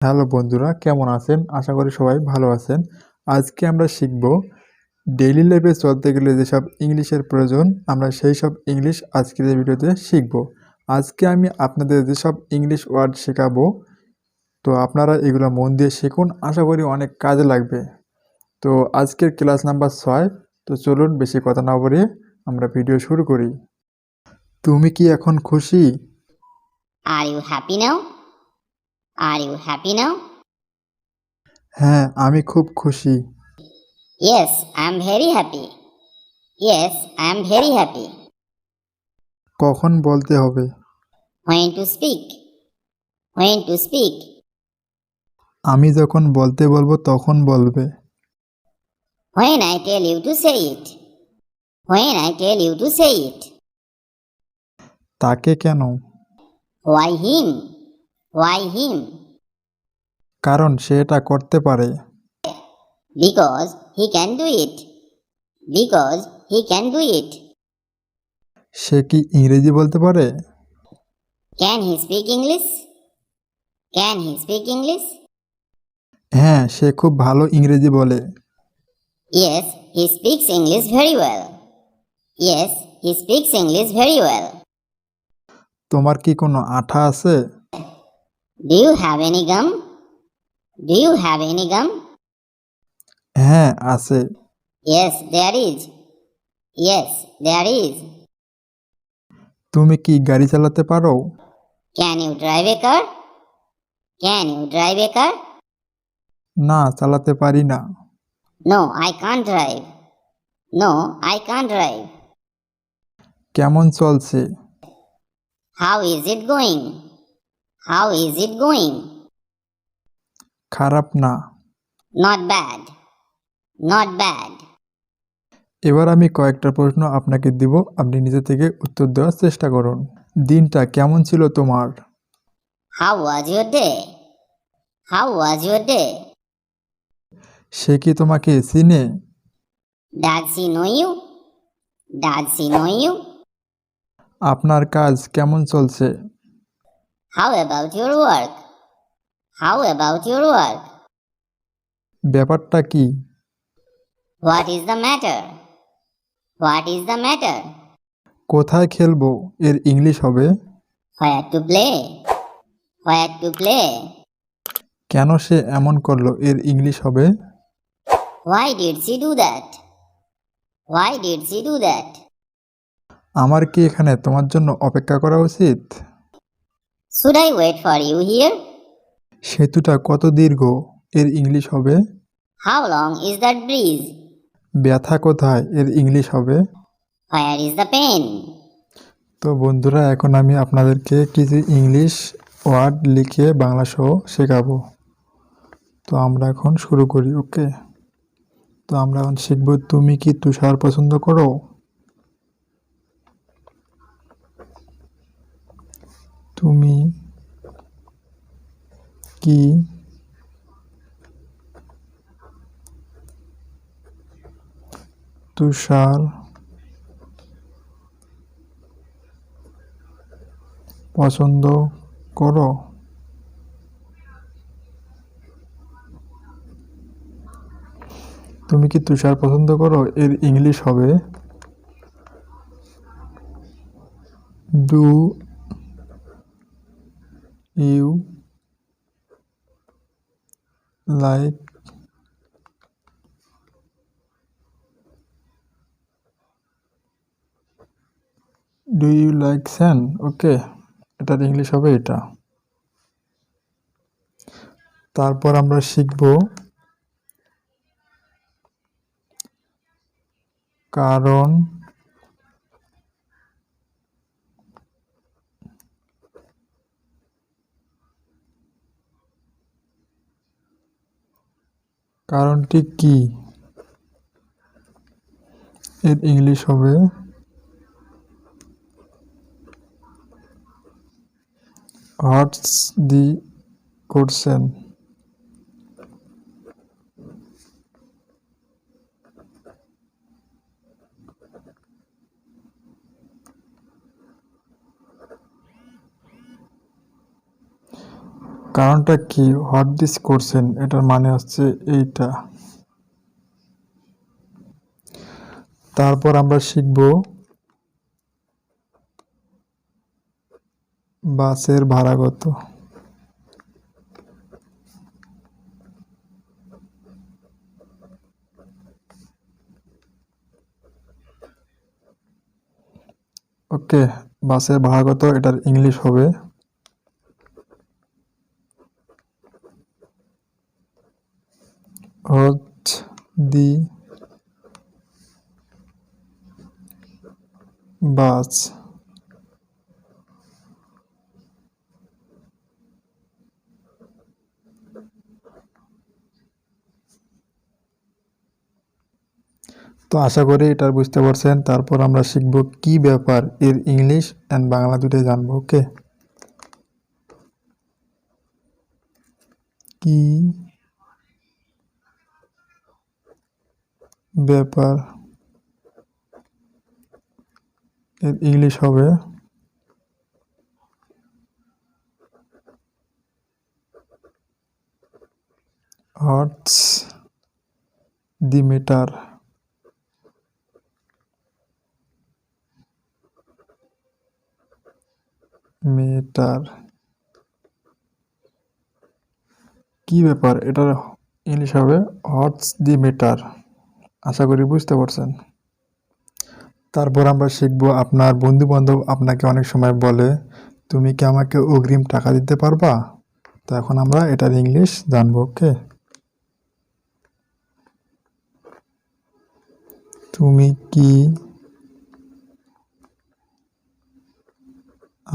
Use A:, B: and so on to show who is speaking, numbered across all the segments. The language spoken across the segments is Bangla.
A: হ্যালো বন্ধুরা, কেমন আছেন? আশা করি সবাই ভালো আছেন। আজকে আমরা শিখব ডেইলি লাইফে চলতে গেলে যেসব ইংলিশের প্রয়োজন, আমরা সেই সব ইংলিশ আজকের এই ভিডিওতে শিখব। আজকে আমি আপনাদের যেসব ইংলিশ ওয়ার্ড শেখাবো, তো আপনারা এগুলো মন দিয়ে শিখুন, আশা করি অনেক কাজে লাগবে। তো আজকের ক্লাস নাম্বার 6। তো চলুন বেশি কথা না বলে আমরা ভিডিও শুরু করি। তুমি কি এখন খুশি?
B: Are you happy now? Are you happy now?
A: হ্যাঁ, আমি খুব খুশি।
B: Yes, I am very happy. Yes, I am very happy.
A: কখন বলতে হবে?
B: When to speak? When to speak?
A: আমি যখন বলতে বলবো তখন বলবে।
B: When I tell you to say it. When I tell you to say it.
A: তাকে কেন?
B: Why him? Why him?
A: কারণ সে এটা করতে পারে।
B: Because he can do it. Because he can do it.
A: সে কি ইংরেজি বলতে পারে?
B: Can he speak English? Can he speak English?
A: হ্যাঁ, সে খুব ভালো ইংরেজি বলে।
B: Yes, he speaks English very well. Yes, he speaks English very well.
A: তোমার কি কোনো আঠা আছে?
B: Do you have any gum? Do you have any gum?
A: হ্যাঁ, আছে।
B: Yes, there is. Yes, there is.
A: তুমি কি গাড়ি চালাতে পারো?
B: Can you drive a car? Can you drive a car?
A: না, চালাতে পারি না।
B: No, I can't drive. No, I can't drive.
A: কেমন চলছে?
B: How is it going? How is it going?
A: খারাপ না।
B: Not bad. Not bad.
A: এবার আমি কয়েকটা প্রশ্ন আপনাকে দিব, আপনি নিজে থেকে উত্তর দেওয়ার চেষ্টা করুন। দিনটা কেমন ছিল তোমার?
B: How was your day? How was your day?
A: সে কি তোমাকে চিনে?
B: Does she know you? Does she know you?
A: আপনার কাজ কেমন চলছে?
B: How about your work? How about your work?
A: ব্যাপারটা কি?
B: What is the matter? What is the matter?
A: কোথায় খেলবো এর ইংলিশ হবে?
B: Where to play? Where to play?
A: কেন সে এমন করলো এর ইংলিশ হবে?
B: Why did she do that? Why did she do that?
A: আমার কি এখানে তোমার জন্য অপেক্ষা করা উচিত?
B: Should I wait for you here?
A: সেতুটা কত দীর্ঘ এর ইংলিশ হবে?
B: How long is that bridge?
A: ব্যথা কোথায় এর ইংলিশ হবে?
B: Where is the pain?
A: তো বন্ধুরা, এখন আমি আপনাদেরকে কিছু ইংলিশ ওয়ার্ড লিখে বাংলা সহ শেখাবো। তো আমরা এখন শুরু করি, ওকে? তো আমরা এখন শিখব, তুমি কি তুষার পছন্দ করো? তুমি কি তুষার পছন্দ করো? তুমি কি তুষার পছন্দ করো এর ইংলিশ হবে ডু ইউ লাইক স্যান? ওকে, এটার ইংলিশ হবে এটা। তারপর আমরা শিখব কারণ কারণটি কি এর ইংলিশ হবে হোয়াটস দি কোশ্চেন? কারণটা কি? হোয়াট দিস করছেন, এটার মানে হচ্ছে এইটা। তারপর আমরা শিখব বাসের ভাড়া কত। ওকে, বাসের ভাড়া কত এটার ইংলিশ হবে হোয়াট দি বাস তো আশা করি এটা বুঝতে পারছেন। তারপর আমরা শিখব কি ব্যাপার, এর ইংলিশ অ্যান্ড বাংলা দুটোই জানবো। ওকে, কি ব্যাপার এর ইংলিশ হবে হোয়াটস দি ম্যাটার। ম্যাটার কি ব্যাপার, এটার ইংলিশ হবে হোয়াটস দি ম্যাটার। আশা করি বুঝতে পারছেন। তারপর আমরা শিখব আপনার বন্ধু বান্ধব আপনাকে অনেক সময় বলে তুমি কি আমাকে অগ্রিম টাকা দিতে পারবা। তো এখন আমরা এটার ইংলিশ জানবো। ওকে, তুমি কি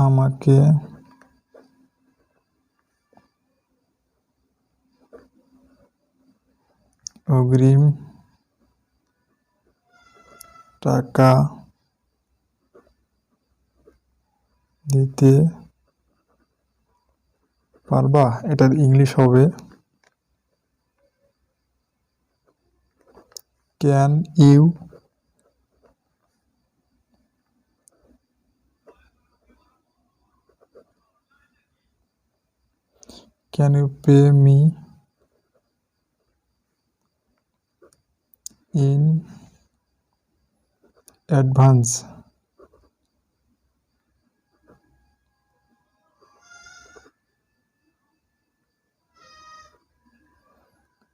A: আমাকে অগ্রিম টাকা দিতে পারবা। এটার ইংলিশ হবে can you pay me in advance.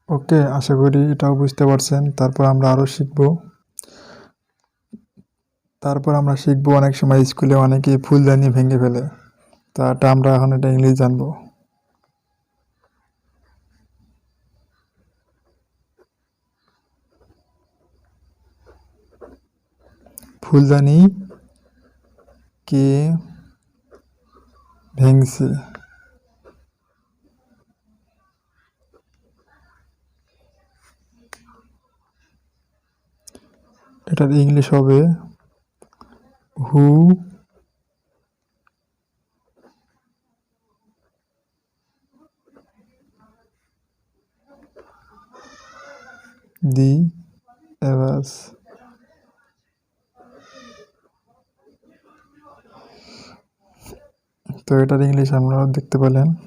A: Okay, আশা করি এটাও বুঝতে পারছেন। তারপর আমরা আরও শিখব। অনেক সময় স্কুলে অনেকে ফুলদানি ভেঙে ফেলে। তা এটা আমরা এখন এটা ইংলিশ জানবো। ফুলদানি কে ভেঙছে, এটার ইংলিশ হবে হু দি এভার্স। তো এটার ইংলিশ আমরা দেখতে পেলেন।